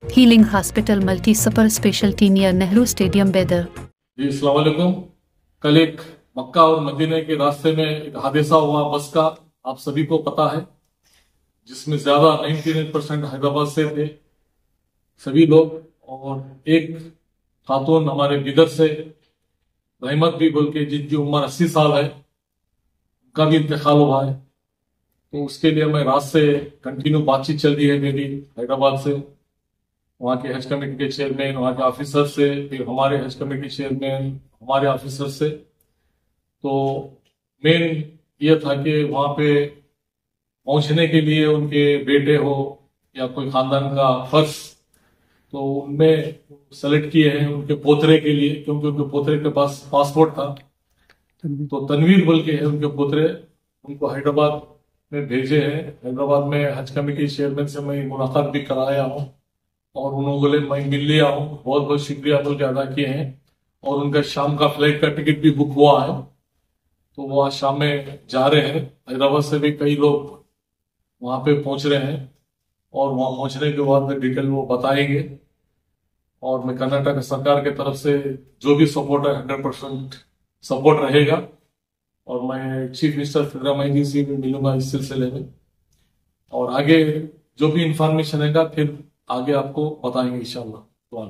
Healing Hospital Multi Super Specialty near Nehru Stadium, Bedar. जी अस्सलाम वालेकुम। कल एक मक्का और मदीने के रास्ते में एक हादसा हुआ बस का, आप सभी को पता है, जिसमें ज्यादा 99% हैदराबाद से थे सभी लोग, और एक खातून हमारे बिदर से रहमत भी बोल के, जिनकी उम्र 80 साल है, उनका भी इंतकाल हुआ है। तो उसके लिए मैं रात से कंटिन्यू बातचीत चल रही है मेरी हैदराबाद से, वहाँ के हज कमेटी के चेयरमैन, वहाँ के ऑफिसर से, फिर हमारे हज कमेटी चेयरमैन, हमारे ऑफिसर से। तो मेन ये था कि वहाँ पे पहुंचने के लिए उनके बेटे हो या कोई खानदान का फर्ज, तो उनमें सेलेक्ट किए हैं उनके पोतरे के लिए, क्योंकि उनके पोतरे के पास पासपोर्ट था। तो तनवीर बोल के है उनके पोतरे, उनको हैदराबाद में भेजे हैं। हैदराबाद में हज कमेटी चेयरमैन से मैं मुलाकात भी कराया हूँ, और उन्होंने बोले मैं मिल लिया हूँ, बहुत बहुत शुक्रिया बोल के अदा किए हैं। और उनका शाम का फ्लाइट का टिकट भी बुक हुआ है, तो वो आज शाम में जा रहे हैं। हैदराबाद से भी कई लोग वहां पे पहुंच रहे हैं, और वहां पहुंचने के बाद में डिटेल वो बताएंगे। और मैं कर्नाटक सरकार की तरफ से जो भी सपोर्ट है 100% सपोर्ट रहेगा। और मैं चीफ मिनिस्टर सिद्धरामैया जी से भी मिलूंगा इस सिलसिले में, और आगे जो भी इंफॉर्मेशन है फिर आगे आपको बताएंगे इंशाल्लाह।